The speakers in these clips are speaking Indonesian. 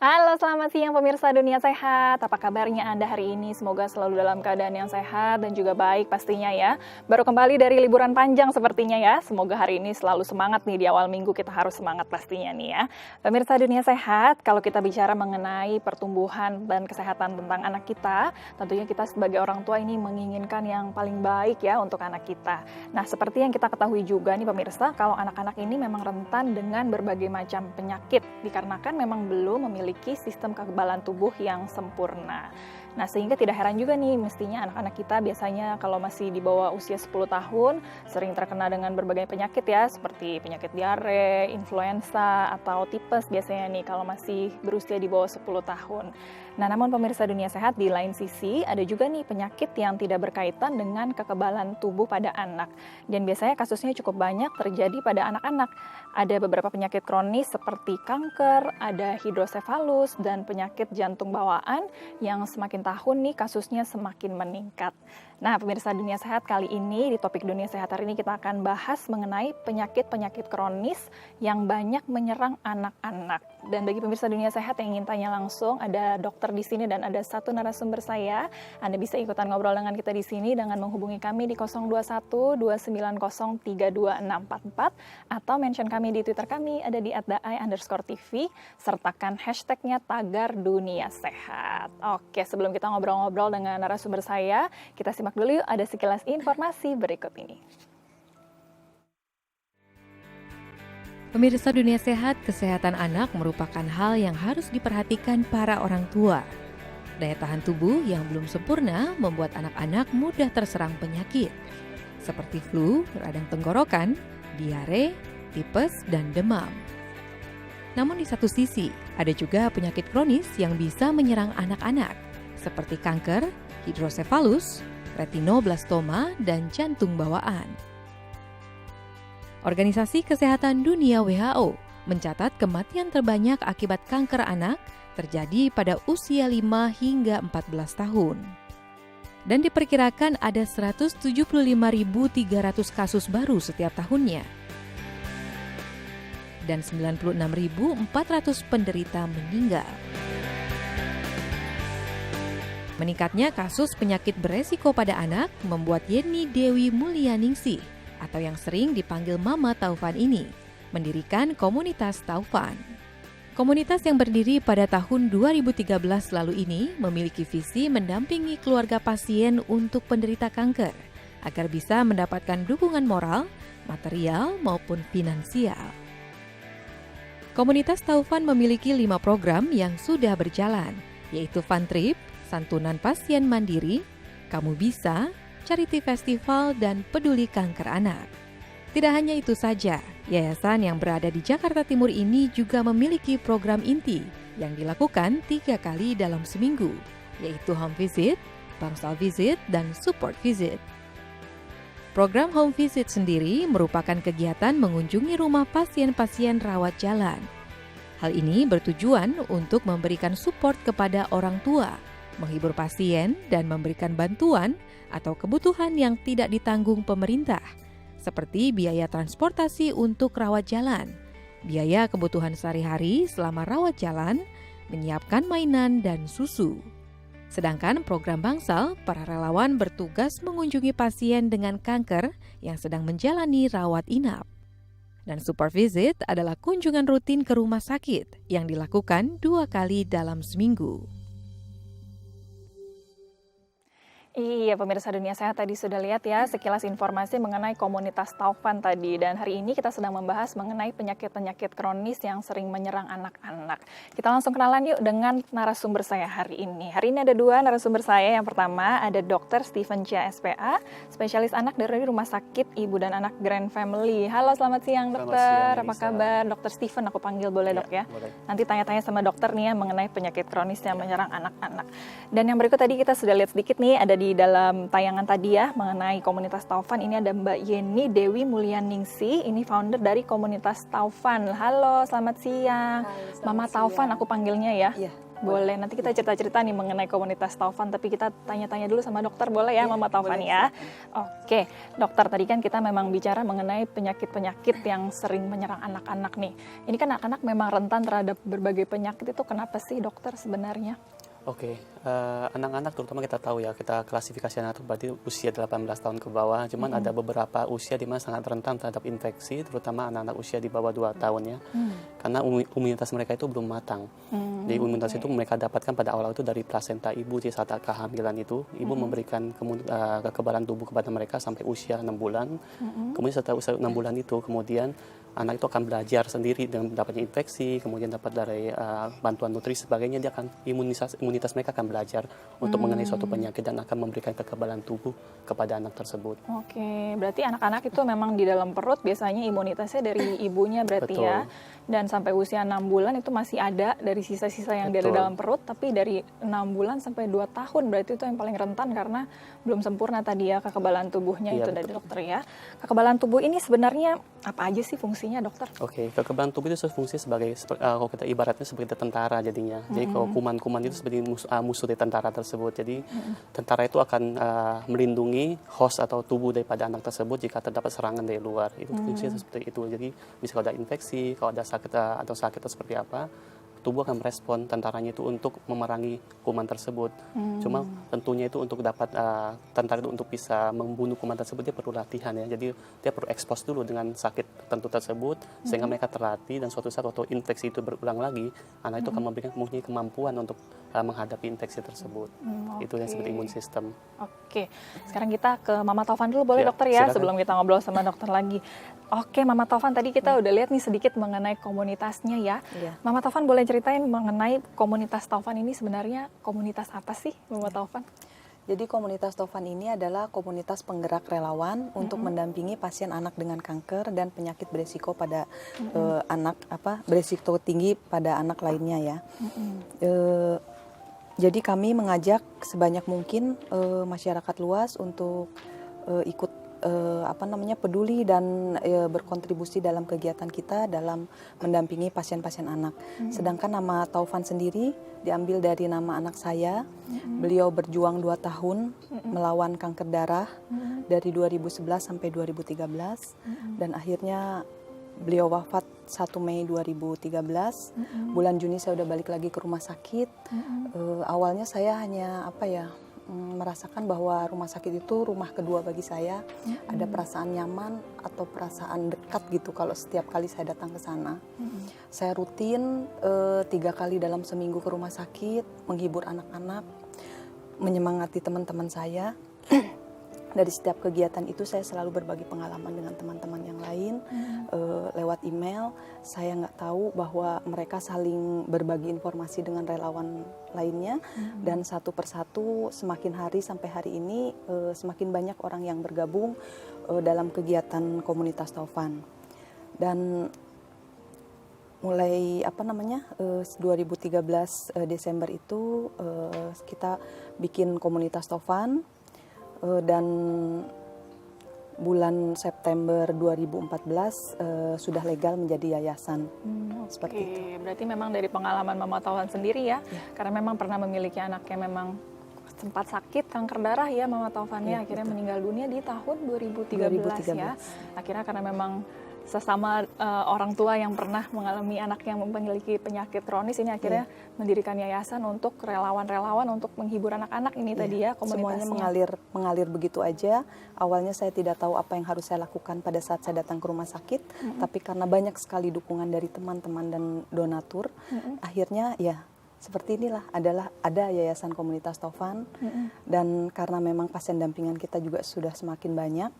Halo, selamat siang pemirsa Dunia Sehat. Apa kabarnya Anda hari ini? Semoga selalu dalam keadaan yang sehat dan juga baik pastinya ya. Baru kembali dari liburan panjang sepertinya ya. Semoga hari ini selalu semangat nih, di awal minggu kita harus semangat pastinya nih ya. Pemirsa Dunia Sehat, kalau kita bicara mengenai pertumbuhan dan kesehatan tentang anak kita, tentunya kita sebagai orang tua ini menginginkan yang paling baik ya untuk anak kita. Nah, seperti yang kita ketahui juga nih pemirsa, kalau anak-anak ini memang rentan dengan berbagai macam penyakit dikarenakan memang belum memiliki sistem kekebalan tubuh yang sempurna. Nah, sehingga tidak heran juga nih, mestinya anak-anak kita biasanya kalau masih di bawah usia 10 tahun sering terkena dengan berbagai penyakit ya, seperti penyakit diare, influenza, atau tipes biasanya nih kalau masih berusia di bawah 10 tahun. Nah, namun pemirsa Dunia Sehat, di lain sisi ada juga nih penyakit yang tidak berkaitan dengan kekebalan tubuh pada anak. Dan biasanya kasusnya cukup banyak terjadi pada anak-anak. Ada beberapa penyakit kronis seperti kanker, ada hidrosefalus, dan penyakit jantung bawaan yang semakin tahun nih kasusnya semakin meningkat. Nah, pemirsa Dunia Sehat, kali ini di topik Dunia Sehat hari ini kita akan bahas mengenai penyakit-penyakit kronis yang banyak menyerang anak-anak. Dan bagi pemirsa Dunia Sehat yang ingin tanya langsung, ada dokter di sini dan ada satu narasumber saya. Anda bisa ikutan ngobrol dengan kita di sini dengan menghubungi kami di 021 290 32644 atau mention kami di Twitter kami ada di @daai_tv, sertakan hashtagnya tagar Dunia Sehat. Oke, sebelum kita ngobrol-ngobrol dengan narasumber saya, kita simak dulu yuk, ada sekilas informasi berikut ini. Pemirsa Dunia Sehat, kesehatan anak merupakan hal yang harus diperhatikan para orang tua. Daya tahan tubuh yang belum sempurna membuat anak-anak mudah terserang penyakit, seperti flu, radang tenggorokan, diare, tipes, dan demam. Namun di satu sisi, ada juga penyakit kronis yang bisa menyerang anak-anak, seperti kanker, hidrosefalus, retinoblastoma, dan jantung bawaan. Organisasi Kesehatan Dunia WHO mencatat kematian terbanyak akibat kanker anak terjadi pada usia 5 hingga 14 tahun. Dan diperkirakan ada 175.300 kasus baru setiap tahunnya. Dan 96.400 penderita meninggal. Meningkatnya kasus penyakit beresiko pada anak membuat Yeni Dewi Mulyaningsih atau yang sering dipanggil Mama Taufan ini mendirikan komunitas Taufan. Komunitas yang berdiri pada tahun 2013 lalu ini memiliki visi mendampingi keluarga pasien untuk penderita kanker agar bisa mendapatkan dukungan moral, material maupun finansial. Komunitas Taufan memiliki 5 program yang sudah berjalan, yaitu Fun Trip, Santunan Pasien Mandiri, Kamu Bisa, Charity Festival, dan Peduli Kanker Anak. Tidak hanya itu saja, yayasan yang berada di Jakarta Timur ini juga memiliki program inti yang dilakukan 3 kali dalam seminggu, yaitu Home Visit, Bangsal Visit, dan Support Visit. Program Home Visit sendiri merupakan kegiatan mengunjungi rumah pasien-pasien rawat jalan. Hal ini bertujuan untuk memberikan support kepada orang tua, menghibur pasien, dan memberikan bantuan atau kebutuhan yang tidak ditanggung pemerintah, seperti biaya transportasi untuk rawat jalan, biaya kebutuhan sehari-hari selama rawat jalan, menyiapkan mainan, dan susu. Sedangkan program Bangsal, para relawan bertugas mengunjungi pasien dengan kanker yang sedang menjalani rawat inap. Dan Support Visit adalah kunjungan rutin ke rumah sakit yang dilakukan 2 kali dalam seminggu. Iya, pemirsa Dunia Sehat, tadi sudah lihat ya sekilas informasi mengenai komunitas Taufan tadi. Dan hari ini kita sedang membahas mengenai penyakit-penyakit kronis yang sering menyerang anak-anak. Kita langsung kenalan yuk dengan narasumber saya hari ini. Hari ini ada 2 narasumber saya. Yang pertama ada Dr. Stephen Chia SPA, spesialis anak dari Rumah Sakit Ibu dan Anak Grand Family. Halo, selamat siang dokter. Apa kabar? Dr. Stephen aku panggil boleh dok ya? Boleh. Nanti tanya-tanya sama dokter nih ya mengenai penyakit kronis yang menyerang anak-anak. Dan yang berikut tadi kita sudah lihat sedikit nih, ada di dalam tayangan tadi ya mengenai komunitas Taufan. Ini ada Mbak Yeni Dewi Mulyaningsih, ini founder dari komunitas Taufan. Halo, selamat siang. Halo, selamat Mama siang. Taufan aku panggilnya ya. Iya. Boleh, nanti kita cerita-cerita nih mengenai komunitas Taufan, tapi kita tanya-tanya dulu sama dokter, boleh ya, Mama Taufan boleh, ya? Oke, dokter, tadi kan kita memang bicara mengenai penyakit-penyakit yang sering menyerang anak-anak nih. Ini kan anak-anak memang rentan terhadap berbagai penyakit, itu kenapa sih dokter sebenarnya? Oke, anak-anak terutama kita tahu ya, kita klasifikasi anak itu berarti usia 18 tahun ke bawah. Cuman ada beberapa usia di mana sangat rentan terhadap infeksi, terutama anak-anak usia di bawah 2 tahun ya. Karena imunitas mereka itu belum matang. Jadi imunitas itu mereka dapatkan pada awal itu dari plasenta ibu. Jadi saat kehamilan itu, ibu memberikan kekebalan tubuh kepada mereka sampai usia 6 bulan. Kemudian setelah usia 6 bulan itu, kemudian anak itu akan belajar sendiri dengan mendapatnya infeksi, kemudian dapat dari bantuan nutrisi sebagainya, dia akan imunitas mereka akan belajar untuk mengenai suatu penyakit dan akan memberikan kekebalan tubuh kepada anak tersebut. Oke, berarti anak-anak itu memang di dalam perut biasanya imunitasnya dari ibunya berarti Betul. ya. Dan sampai usia 6 bulan itu masih ada dari sisa-sisa yang dari Betul. dalam perut, tapi dari 6 bulan sampai 2 tahun berarti itu yang paling rentan karena belum sempurna tadi ya kekebalan tubuhnya Iya, itu dari betul. dokter ya. Kekebalan tubuh ini sebenarnya apa aja sih fungsinya, dokter? Oke, kekebalan tubuh itu fungsi sebagai kalau kita ibaratnya seperti tentara jadinya. Jadi kalau kuman-kuman itu seperti musuh dari tentara tersebut. Jadi tentara itu akan melindungi host atau tubuh daripada anak tersebut jika terdapat serangan dari luar. Itu fungsinya seperti itu. Jadi misalnya kalau ada infeksi, kalau ada sakit atau seperti apa, tubuh akan merespon tentaranya itu untuk memerangi kuman tersebut. Cuma tentunya itu untuk dapat tentara itu untuk bisa membunuh kuman tersebut dia perlu latihan ya. Jadi dia perlu ekspos dulu dengan sakit tertentu tersebut sehingga mereka terlatih dan suatu saat waktu infeksi itu berulang lagi, anak itu akan mempunyai kemampuan untuk menghadapi infeksi tersebut. Itu yang disebut imun sistem. Oke, sekarang kita ke Mama Taufan dulu boleh Ya, dokter ya, silakan. sebelum kita ngobrol sama dokter lagi. Oke, Mama Taufan, tadi kita udah lihat nih sedikit mengenai komunitasnya ya. Iya. Mama Taufan boleh ceritain mengenai komunitas Taufan ini sebenarnya komunitas apa sih, Mama Taufan? Jadi komunitas Taufan ini adalah komunitas penggerak relawan untuk mendampingi pasien anak dengan kanker dan penyakit beresiko pada beresiko tinggi pada anak lainnya ya. Jadi kami mengajak sebanyak mungkin masyarakat luas untuk ikut peduli dan berkontribusi dalam kegiatan kita dalam mendampingi pasien-pasien anak. Sedangkan nama Taufan sendiri diambil dari nama anak saya. Beliau berjuang 2 tahun melawan kanker darah dari 2011 sampai 2013 dan akhirnya beliau wafat 1 Mei 2013. Bulan Juni saya udah balik lagi ke rumah sakit. Awalnya saya hanya merasakan bahwa rumah sakit itu rumah kedua bagi saya. Ada perasaan nyaman atau perasaan dekat gitu kalau setiap kali saya datang ke sana. Saya rutin 3 kali dalam seminggu ke rumah sakit, menghibur anak-anak, menyemangati teman-teman saya. Dari setiap kegiatan itu saya selalu berbagi pengalaman dengan teman-teman yang lain lewat email. Saya nggak tahu bahwa mereka saling berbagi informasi dengan relawan lainnya dan satu persatu semakin hari sampai hari ini semakin banyak orang yang bergabung dalam kegiatan komunitas Taufan. Dan mulai 2013 Desember itu kita bikin komunitas Taufan. Dan bulan September 2014 sudah legal menjadi yayasan. Seperti itu. Berarti memang dari pengalaman Mama Taufan sendiri ya, karena memang pernah memiliki anak yang memang sempat sakit kanker darah ya Mama Taufan ya, akhirnya meninggal dunia di tahun 2013 ya. Akhirnya karena memang sesama orang tua yang pernah mengalami anak yang memiliki penyakit kronis ini akhirnya mendirikan yayasan untuk relawan-relawan untuk menghibur anak-anak ini tadi ya komunitasnya. Semuanya mengalir begitu aja. Awalnya saya tidak tahu apa yang harus saya lakukan pada saat saya datang ke rumah sakit, tapi karena banyak sekali dukungan dari teman-teman dan donatur, akhirnya ya seperti inilah ada yayasan komunitas Taufan. Dan karena memang pasien dampingan kita juga sudah semakin banyak,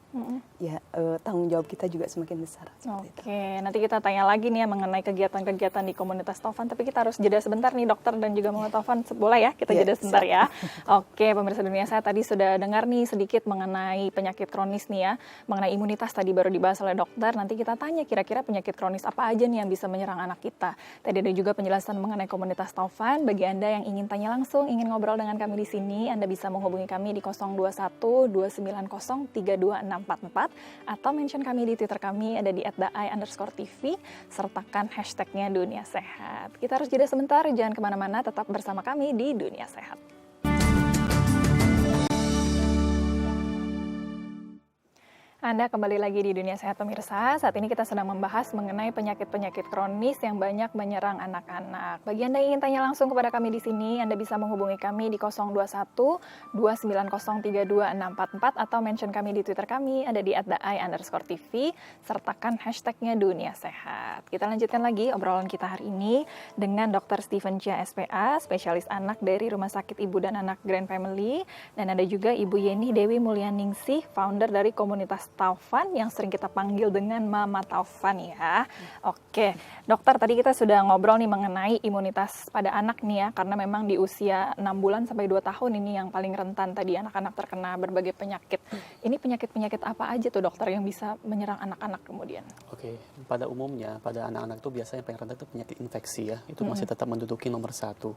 ya tanggung jawab kita juga semakin besar. Oke, nanti kita tanya lagi nih ya mengenai kegiatan-kegiatan di komunitas Taufan, tapi kita harus jeda sebentar nih dokter dan juga Mama Taufan, boleh ya kita jeda sebentar ya. Oke, pemirsa dunia, saya tadi sudah dengar nih sedikit mengenai penyakit kronis nih ya, mengenai imunitas tadi baru dibahas oleh dokter. Nanti kita tanya kira-kira penyakit kronis apa aja nih yang bisa menyerang anak kita. Tadi ada juga penjelasan mengenai komunitas Taufan. Dan bagi Anda yang ingin tanya langsung, ingin ngobrol dengan kami di sini, Anda bisa menghubungi kami di 021 290 32644 atau mention kami di Twitter kami ada di @daai_tv, sertakan hashtagnya Dunia Sehat. Kita harus jeda sebentar, jangan kemana-mana, tetap bersama kami di Dunia Sehat. Anda kembali lagi di Dunia Sehat pemirsa. Saat ini kita sedang membahas mengenai penyakit-penyakit kronis yang banyak menyerang anak-anak. Bagi Anda yang ingin tanya langsung kepada kami di sini, Anda bisa menghubungi kami di 021 290 32644 atau mention kami di Twitter kami ada di @daai_tv, sertakan hashtagnya Dunia Sehat. Kita lanjutkan lagi obrolan kita hari ini dengan Dr. Steven Chia SPA, spesialis anak dari Rumah Sakit Ibu dan Anak Grand Family, dan ada juga Ibu Yeni Dewi Mulyaningsih, founder dari komunitas Taufan yang sering kita panggil dengan Mama Taufan ya. Oke, dokter, tadi kita sudah ngobrol nih mengenai imunitas pada anak nih ya, karena memang di usia 6 bulan sampai 2 tahun ini yang paling rentan tadi anak-anak terkena berbagai penyakit. Ini penyakit-penyakit apa aja tuh dokter yang bisa menyerang anak-anak kemudian? Oke, pada umumnya pada anak-anak itu biasanya yang paling rentan itu penyakit infeksi ya. Itu masih tetap menduduki nomor 1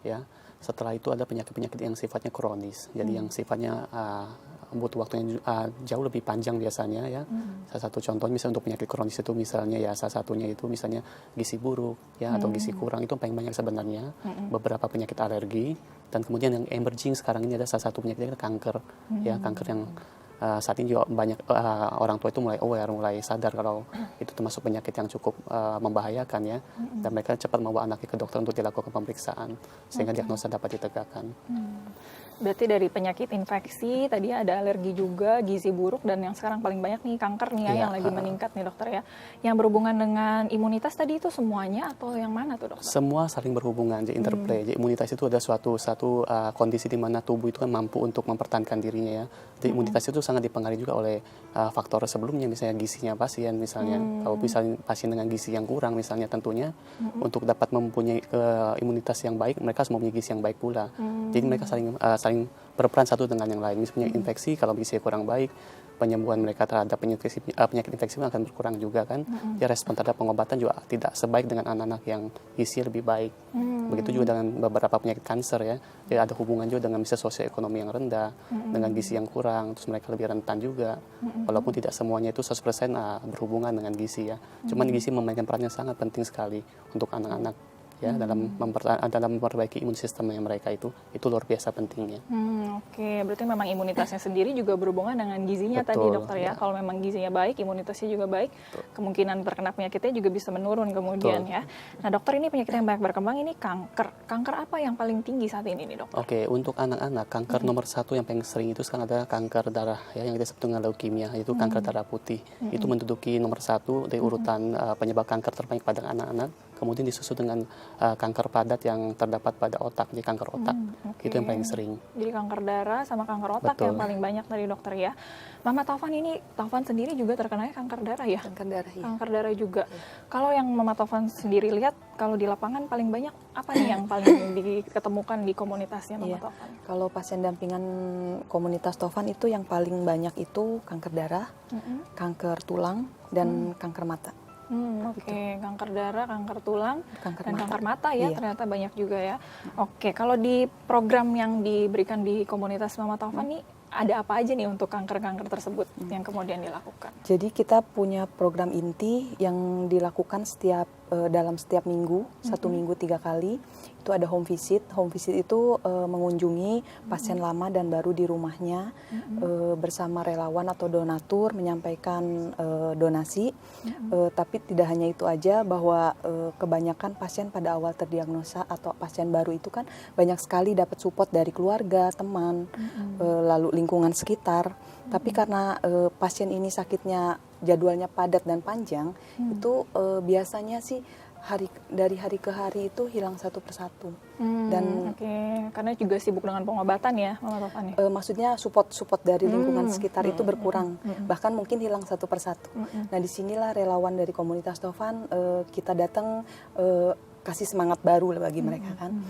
ya. Setelah itu ada penyakit-penyakit yang sifatnya kronis. Jadi yang sifatnya butuh waktu yang jauh lebih panjang biasanya ya. Salah satu contoh misalnya untuk penyakit kronis itu misalnya ya salah satunya itu misalnya gizi buruk ya atau gizi kurang, itu paling banyak sebenarnya. Beberapa penyakit alergi, dan kemudian yang emerging sekarang ini ada salah satu penyakitnya kanker ya, kanker yang saat ini juga banyak orang tua itu mulai aware, mulai sadar kalau itu termasuk penyakit yang cukup membahayakan ya, dan mereka cepat membawa anaknya ke dokter untuk dilakukan pemeriksaan sehingga diagnosa dapat ditegakkan. Berarti dari penyakit infeksi, tadi ada alergi juga, gizi buruk, dan yang sekarang paling banyak nih kanker nih ya, yang lagi meningkat nih dokter ya. Yang berhubungan dengan imunitas tadi itu semuanya atau yang mana tuh dokter? Semua saling berhubungan, jadi interplay. Jadi imunitas itu ada suatu kondisi di mana tubuh itu kan mampu untuk mempertahankan dirinya ya. Jadi imunitas itu sangat dipengaruhi juga oleh faktor sebelumnya, misalnya gizinya pasien misalnya. Kalau misalnya pasien dengan gizi yang kurang misalnya, tentunya untuk dapat mempunyai imunitas yang baik, mereka harus mempunyai gizi yang baik pula. Jadi mereka saling berperan satu dengan yang lain. Misalnya infeksi, kalau gizinya kurang baik, penyembuhan mereka terhadap penyakit infeksi akan berkurang juga kan. Ya, respon terhadap pengobatan juga tidak sebaik dengan anak-anak yang gizinya lebih baik. Begitu juga dengan beberapa penyakit kanker ya. Jadi ada hubungan juga dengan misalnya sosioekonomi yang rendah, dengan gizi yang kurang, terus mereka lebih rentan juga. Walaupun tidak semuanya itu 100% berhubungan dengan gizi ya. Cuman gizi memainkan peran yang sangat penting sekali untuk anak-anak ya, dalam memperbaiki imun sistemnya mereka itu luar biasa pentingnya. Oke, berarti memang imunitasnya sendiri juga berhubungan dengan gizinya. Betul, tadi dokter ya. Kalau memang gizinya baik, imunitasnya juga baik, kemungkinan terkena penyakitnya juga bisa menurun kemudian ya. Nah dokter, ini penyakit yang banyak berkembang, ini kanker. Kanker apa yang paling tinggi saat ini nih dokter? Oke, untuk anak-anak kanker nomor 1 yang paling sering itu sekarang ada kanker darah ya, yang kita sebut dengan leukemia, yaitu kanker darah putih. Itu menduduki nomor 1 dari urutan penyebab kanker terbanyak pada anak-anak. Kemudian disusul dengan kanker padat yang terdapat pada otak, jadi kanker otak. Itu yang paling sering. Jadi kanker darah sama kanker otak yang paling banyak dari dokter ya. Mama Taufan sendiri juga terkena kanker darah ya? Kanker darah ya. Kanker darah juga. Kalau yang Mama Taufan sendiri lihat, kalau di lapangan paling banyak apa nih yang paling diketemukan di komunitasnya Mama Taufan? Kalau pasien dampingan komunitas Taufan itu yang paling banyak itu kanker darah, kanker tulang, dan kanker mata. Oke, kanker darah, kanker tulang, dan kanker mata ya, ternyata banyak juga ya. Oke, kalau di program yang diberikan di komunitas Mama Taufan nih, ada apa aja nih untuk kanker-kanker tersebut yang kemudian dilakukan? Jadi kita punya program inti yang dilakukan dalam setiap minggu, 1 minggu 3 kali. Itu ada home visit. Home visit itu mengunjungi pasien lama dan baru di rumahnya bersama relawan atau donatur menyampaikan donasi. Tapi tidak hanya itu aja, bahwa kebanyakan pasien pada awal terdiagnosa atau pasien baru itu kan banyak sekali dapat support dari keluarga, teman, lalu lingkungan sekitar. Tapi karena pasien ini sakitnya jadwalnya padat dan panjang, itu biasanya sih dari hari ke hari itu hilang satu persatu. Dan karena juga sibuk dengan pengobatan ya, Mama Taufan ya? Maksudnya support dari lingkungan sekitar itu berkurang, bahkan mungkin hilang satu persatu. Nah, disinilah relawan dari komunitas Taufan kita datang kasih semangat baru bagi mereka kan.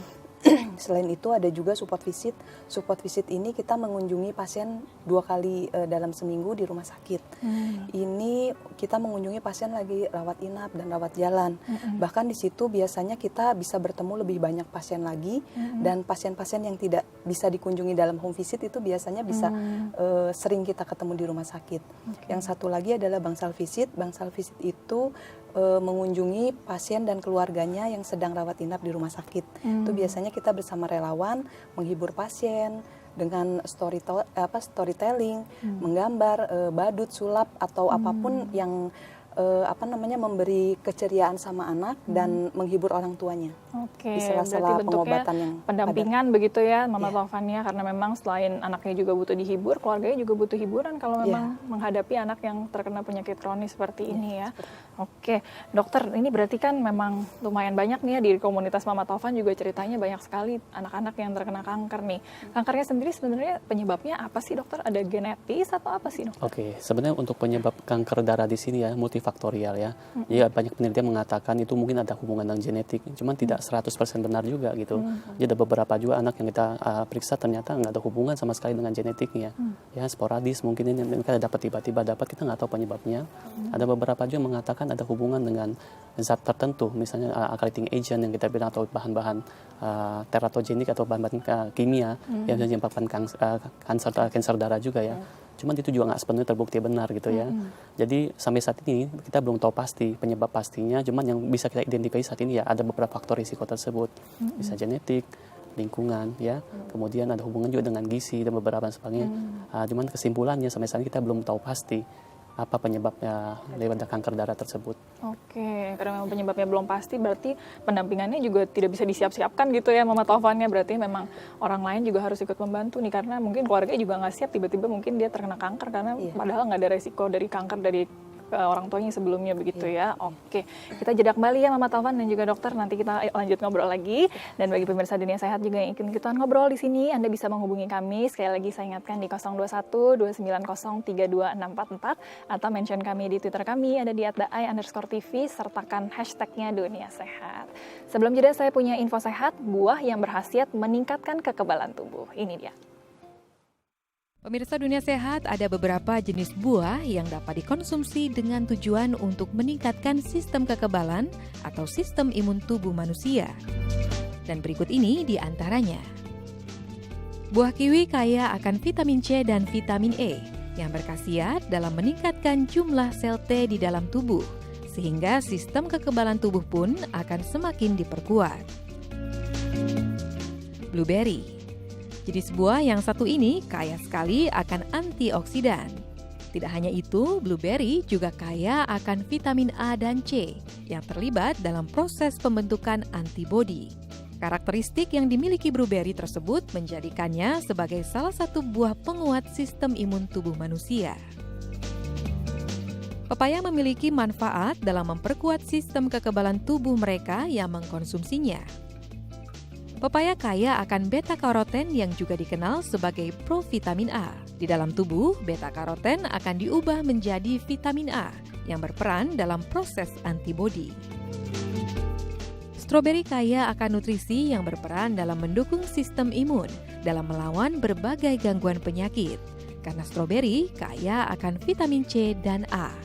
Selain itu ada juga support visit. Support visit ini kita mengunjungi pasien 2 kali dalam seminggu di rumah sakit. Ini kita mengunjungi pasien lagi rawat inap dan rawat jalan. Bahkan di situ biasanya kita bisa bertemu lebih banyak pasien lagi, dan pasien-pasien yang tidak bisa dikunjungi dalam home visit itu biasanya bisa sering kita ketemu di rumah sakit. Yang satu lagi adalah bangsal visit. Bangsal visit itu mengunjungi pasien dan keluarganya yang sedang rawat inap di rumah sakit. Itu biasanya kita bersama relawan menghibur pasien dengan storytelling, menggambar, badut, sulap atau apapun yang memberi keceriaan sama anak dan menghibur orang tuanya. Oke, di sela-sela berarti pengobatan bentuknya yang pendampingan begitu ya Mama Iya. Taufan ya, karena memang selain anaknya juga butuh dihibur, keluarganya juga butuh hiburan kalau memang menghadapi anak yang terkena penyakit kronis seperti ini ya. Oke, dokter, ini berarti kan memang lumayan banyak nih ya di komunitas Mama Taufan juga ceritanya banyak sekali anak-anak yang terkena kanker nih. Kankernya sendiri sebenarnya penyebabnya apa sih dokter? Ada genetis atau apa sih dokter? Oke, sebenarnya untuk penyebab kanker darah di sini ya multifaktorial ya. Ya banyak penelitian mengatakan itu mungkin ada hubungan dengan genetik, cuman tidak 100% benar juga gitu. Jadi ada beberapa juga anak yang kita periksa ternyata nggak ada hubungan sama sekali dengan genetiknya. Ya sporadis mungkin ini kita dapat tiba-tiba dapat, kita nggak tahu penyebabnya. Ada beberapa juga mengatakan ada hubungan dengan zat tertentu, misalnya alkylating agent yang kita bilang atau bahan-bahan teratogenik atau bahan-bahan kimia yang menyebabkan kanker darah juga ya. Cuman itu juga nggak sepenuhnya terbukti benar gitu ya. Jadi sampai saat ini kita belum tahu pasti penyebab pastinya. Cuman yang bisa kita identifikasi saat ini ya ada beberapa faktor risiko tersebut. Bisa genetik, lingkungan ya. Kemudian ada hubungan juga dengan gizi dan beberapa sebagainya. Cuman kesimpulannya sampai saat ini kita belum tahu pasti apa penyebabnya daripada kanker darah tersebut. Oke, karena memang penyebabnya belum pasti, berarti pendampingannya juga tidak bisa disiap-siapkan gitu ya Mama Taufannya. Berarti memang orang lain juga harus ikut membantu nih, karena mungkin keluarga juga nggak siap tiba-tiba mungkin dia terkena kanker, karena padahal nggak ada resiko dari kanker dari orang tuanya sebelumnya begitu ya. Oke, kita jeda kembali ya Mama Taufan dan juga dokter, nanti kita lanjut ngobrol lagi. Dan bagi pemirsa Dunia Sehat juga yang ingin ikutan ngobrol di sini, Anda bisa menghubungi kami. Sekali lagi saya ingatkan di 021 290 32644 atau mention kami di Twitter kami, ada di @ai_tv, sertakan hashtagnya Dunia Sehat. Sebelum jeda saya punya info sehat, buah yang berkhasiat meningkatkan kekebalan tubuh. Ini dia. Pemirsa Dunia Sehat, ada beberapa jenis buah yang dapat dikonsumsi dengan tujuan untuk meningkatkan sistem kekebalan atau sistem imun tubuh manusia. Dan berikut ini di antaranya. Buah kiwi kaya akan vitamin C dan vitamin E yang berkhasiat dalam meningkatkan jumlah sel T di dalam tubuh, sehingga sistem kekebalan tubuh pun akan semakin diperkuat. Blueberry. Jenis buah yang satu ini kaya sekali akan antioksidan. Tidak hanya itu, blueberry juga kaya akan vitamin A dan C yang terlibat dalam proses pembentukan antibodi. Karakteristik yang dimiliki blueberry tersebut menjadikannya sebagai salah satu buah penguat sistem imun tubuh manusia. Pepaya memiliki manfaat dalam memperkuat sistem kekebalan tubuh mereka yang mengkonsumsinya. Pepaya kaya akan beta-karoten yang juga dikenal sebagai provitamin A. Di dalam tubuh, beta-karoten akan diubah menjadi vitamin A yang berperan dalam proses antibodi. Stroberi kaya akan nutrisi yang berperan dalam mendukung sistem imun dalam melawan berbagai gangguan penyakit, karena stroberi kaya akan vitamin C dan A.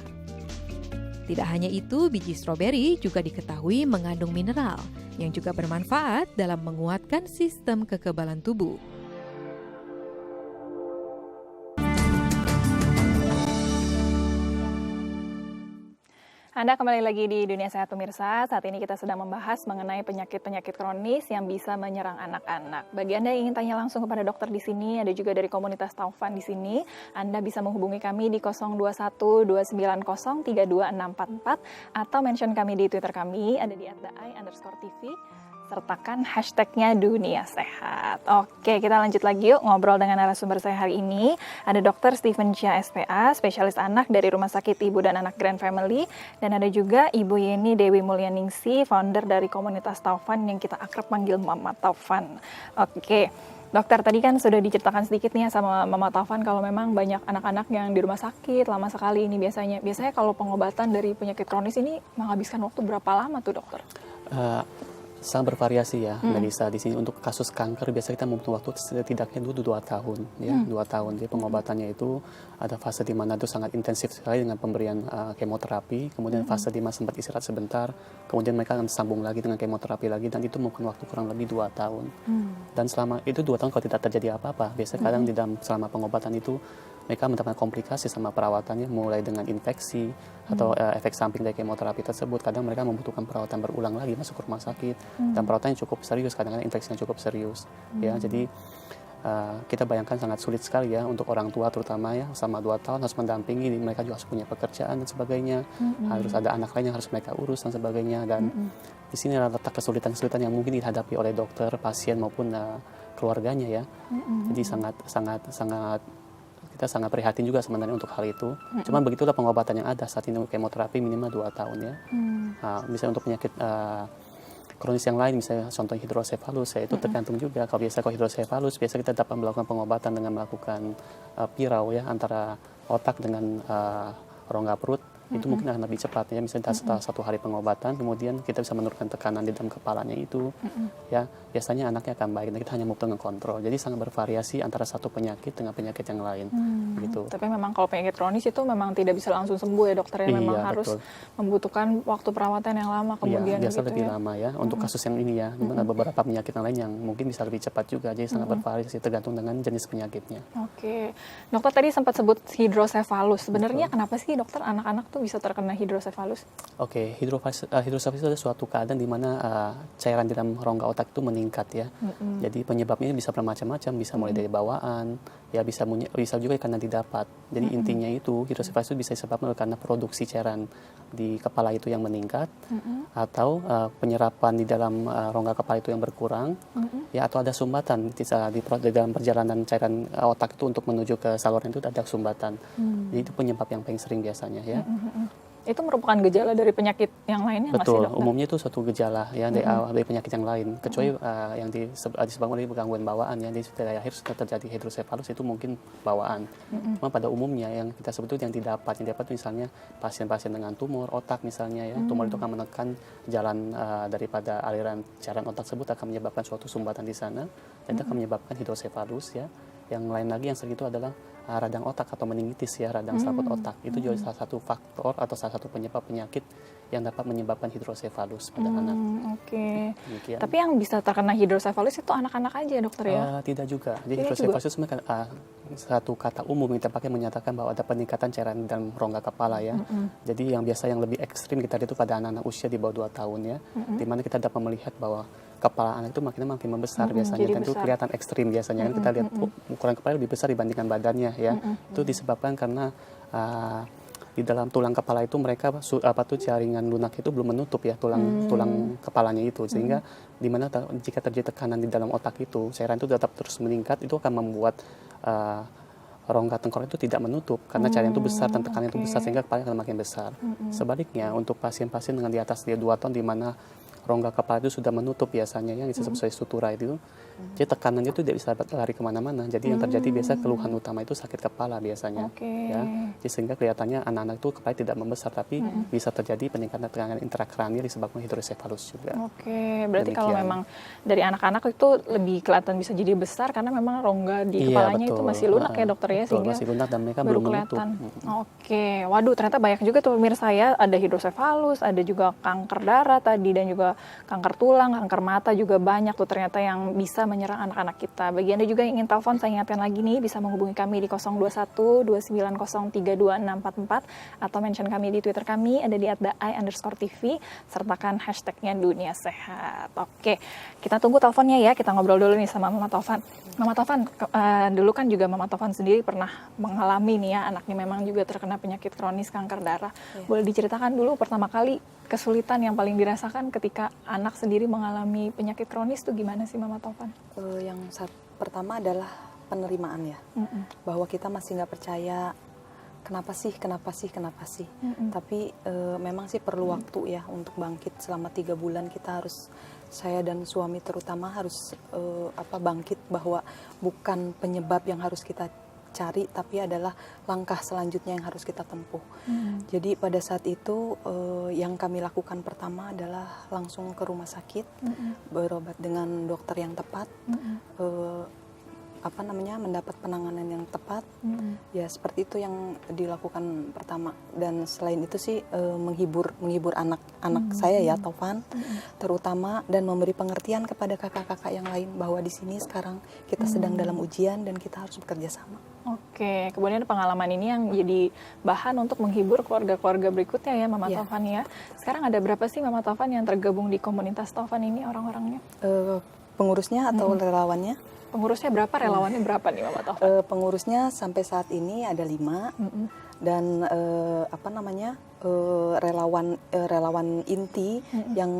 Tidak hanya itu, biji stroberi juga diketahui mengandung mineral yang juga bermanfaat dalam menguatkan sistem kekebalan tubuh. Anda kembali lagi di Dunia Sehat pemirsa. Saat ini kita sedang membahas mengenai penyakit-penyakit kronis yang bisa menyerang anak-anak. Bagi Anda yang ingin tanya langsung kepada dokter di sini, ada juga dari komunitas Taufan di sini, Anda bisa menghubungi kami di 021 290 32644 atau mention kami di Twitter kami, ada di @ai_tv. Sertakan hashtagnya Dunia Sehat. Oke, kita lanjut lagi yuk ngobrol dengan narasumber saya hari ini. Ada Dr. Steven Chia SPA, spesialis anak dari Rumah Sakit Ibu dan Anak Grand Family. Dan ada juga Ibu Yeni Dewi Mulyaningsi, founder dari komunitas Taufan yang kita akrab panggil Mama Taufan. Oke, dokter, tadi kan sudah diceritakan sedikit nih sama Mama Taufan kalau memang banyak anak-anak yang di rumah sakit lama sekali ini biasanya. Biasanya kalau pengobatan dari penyakit kronis ini menghabiskan waktu berapa lama tuh dokter? Sangat bervariasi ya, Melisa. Di sini untuk kasus kanker biasa kita membutuhkan waktu setidaknya 2 tahun, ya, 2 tahun. Jadi pengobatannya itu ada fase di mana itu sangat intensif sekali dengan pemberian kemoterapi, kemudian fase di mana sempat istirahat sebentar, kemudian mereka akan sambung lagi dengan kemoterapi lagi, dan itu memakan waktu kurang lebih 2 tahun. Dan selama itu 2 tahun kalau tidak terjadi apa-apa, biasanya kadang di dalam selama pengobatan itu mereka mendapatkan komplikasi sama perawatannya, mulai dengan infeksi atau efek samping dari kemoterapi tersebut. Kadang mereka membutuhkan perawatan berulang lagi, masuk ke rumah sakit, dan perawatannya cukup serius, kadang-kadang infeksinya cukup serius. Ya, jadi kita bayangkan sangat sulit sekali ya untuk orang tua terutama ya, selama 2 tahun harus mendampingi, mereka juga harus punya pekerjaan dan sebagainya, harus ada anak lain yang harus mereka urus dan sebagainya. Dan di sini adalah letak kesulitan-kesulitan yang mungkin dihadapi oleh dokter, pasien maupun keluarganya ya. Jadi sangat kita sangat prihatin juga sebenarnya untuk hal itu. Cuman begitulah pengobatan yang ada saat ini, kemoterapi minimal 2 tahun ya. Misalnya untuk penyakit kronis yang lain, misalnya contoh hidrosefalus, ya itu tergantung juga. Kalau hidrosefalus, biasa kita dapat melakukan pengobatan dengan melakukan pirau ya, antara otak dengan rongga perut. Itu mungkin akan lebih cepat ya, misalnya setelah 1 hari pengobatan, kemudian kita bisa menurunkan tekanan di dalam kepalanya itu, ya biasanya anaknya akan baik. Dan kita hanya membutuhkan kontrol. Jadi sangat bervariasi antara satu penyakit dengan penyakit yang lain, gitu. Tapi memang kalau penyakit kronis itu memang tidak bisa langsung sembuh ya dokter ya, memang harus membutuhkan waktu perawatan yang lama kemudian. Biasa gitu lebih ya. lama ya untuk kasus yang ini ya. Ada beberapa penyakit yang lain yang mungkin bisa lebih cepat juga. Jadi sangat bervariasi tergantung dengan jenis penyakitnya. Oke, dokter tadi sempat sebut hidrosefalus. Sebenarnya kenapa sih dokter anak-anak tuh bisa terkena hidrosefalus? Oke, hidrosefalus itu adalah suatu keadaan di mana cairan di dalam rongga otak itu meningkat ya. Jadi penyebabnya bisa bermacam-macam, bisa mulai dari bawaan, ya bisa juga karena didapat. Jadi intinya itu hidrosefalus itu bisa disebabkan karena produksi cairan di kepala itu yang meningkat, atau penyerapan di dalam rongga kepala itu yang berkurang, ya, atau ada sumbatan di dalam perjalanan cairan otak itu untuk menuju ke saluran itu ada sumbatan. Jadi itu penyebab yang paling sering biasanya ya. Itu merupakan gejala dari penyakit yang lainnya nggak sih, Betul, dokter? umumnya itu suatu gejala ya dari penyakit yang lain. Kecuali yang disebabkan oleh gangguan bawaan ya, di akhir sudah terjadi hidrosefalus itu mungkin bawaan. Cuma pada umumnya yang kita sebut itu yang didapat itu misalnya pasien-pasien dengan tumor otak misalnya ya. Tumor itu akan menekan jalan daripada aliran cairan otak tersebut, akan menyebabkan suatu sumbatan di sana, dan itu akan menyebabkan hidrosefalus ya. Yang lain lagi yang sering itu adalah radang otak atau meningitis ya, radang selaput otak. Itu juga salah satu faktor atau salah satu penyebab penyakit yang dapat menyebabkan hidrosefalus pada anak. Oke. Demikian. Tapi yang bisa terkena hidrosefalus itu anak-anak aja dokter ya? Tidak juga. Jadi hidrosefalus itu sebenarnya satu kata umum yang kita pakai menyatakan bahwa ada peningkatan cairan dalam rongga kepala ya. Jadi yang lebih ekstrim kita lihat itu pada anak-anak usia di bawah 2 tahun ya, di mana kita dapat melihat bahwa kepala anak itu makin membesar biasanya, dan itu kelihatan ekstrim biasanya. Kita lihat ukuran kepala lebih besar dibandingkan badannya ya. Itu disebabkan karena di dalam tulang kepala itu mereka jaringan lunak itu belum menutup ya tulang kepalanya itu, sehingga dimana jika terjadi tekanan di dalam otak itu, cairan itu tetap terus meningkat, itu akan membuat rongga tengkorak itu tidak menutup karena cairan itu besar dan tekanan itu besar, sehingga kepala akan makin besar. Sebaliknya untuk pasien-pasien dengan di atas 2 tahun di mana rongga kepala itu sudah menutup biasanya yang disebut sebagai sutura itu, jadi tekanannya itu tidak bisa lari kemana-mana. Jadi yang terjadi biasa keluhan utama itu sakit kepala biasanya, ya. Jadi sehingga kelihatannya anak-anak itu kepala tidak membesar, tapi bisa terjadi peningkatan tekanan intrakranial disebabkan hidrosefalus juga. Oke, berarti kalau memang dari anak-anak itu lebih kelihatan bisa jadi besar karena memang rongga di kepalanya itu masih lunak ya dokter ya, betul, sehingga masih lunak dan mereka baru belum kelihatan. menutup. Oke, waduh ternyata banyak juga tuh pemirsa ya, ada hidrosefalus, ada juga kanker darah tadi, dan juga kanker tulang, kanker mata juga banyak tuh ternyata yang bisa menyerang anak-anak kita. Bagi Anda juga yang ingin telepon, saya ingatkan lagi nih, bisa menghubungi kami di 021-2903-2644 atau mention kami di Twitter kami, ada di @daai_tv, sertakan hashtagnya Dunia Sehat. Oke, kita tunggu teleponnya ya, kita ngobrol dulu nih sama Mama Taufan. Mama Taufan, dulu kan juga Mama Taufan sendiri pernah mengalami nih ya, anaknya memang juga terkena penyakit kronis kanker darah. Boleh diceritakan dulu pertama kali kesulitan yang paling dirasakan ketika anak sendiri mengalami penyakit kronis itu gimana sih Mama Taufan? Yang pertama adalah penerimaan ya, bahwa kita masih nggak percaya kenapa sih. Tapi memang sih perlu waktu ya untuk bangkit. Selama 3 bulan kita harus, saya dan suami terutama harus bangkit, bahwa bukan penyebab yang harus kita cari, tapi adalah langkah selanjutnya yang harus kita tempuh. Jadi pada saat itu yang kami lakukan pertama adalah langsung ke rumah sakit, berobat dengan dokter yang tepat, mendapat penanganan yang tepat. Ya seperti itu yang dilakukan pertama. Dan selain itu sih menghibur anak-anak saya ya, Taufan, terutama, dan memberi pengertian kepada kakak-kakak yang lain bahwa di sini sekarang kita sedang dalam ujian dan kita harus bekerja sama. Oke, kemudian pengalaman ini yang jadi bahan untuk menghibur keluarga-keluarga berikutnya ya, Mama Taufan ya. Sekarang ada berapa sih Mama Taufan yang tergabung di komunitas Taufan ini orang-orangnya? Pengurusnya atau relawannya? Pengurusnya berapa, relawannya berapa nih Mama Taufan? Pengurusnya sampai saat ini ada 5, dan relawan inti yang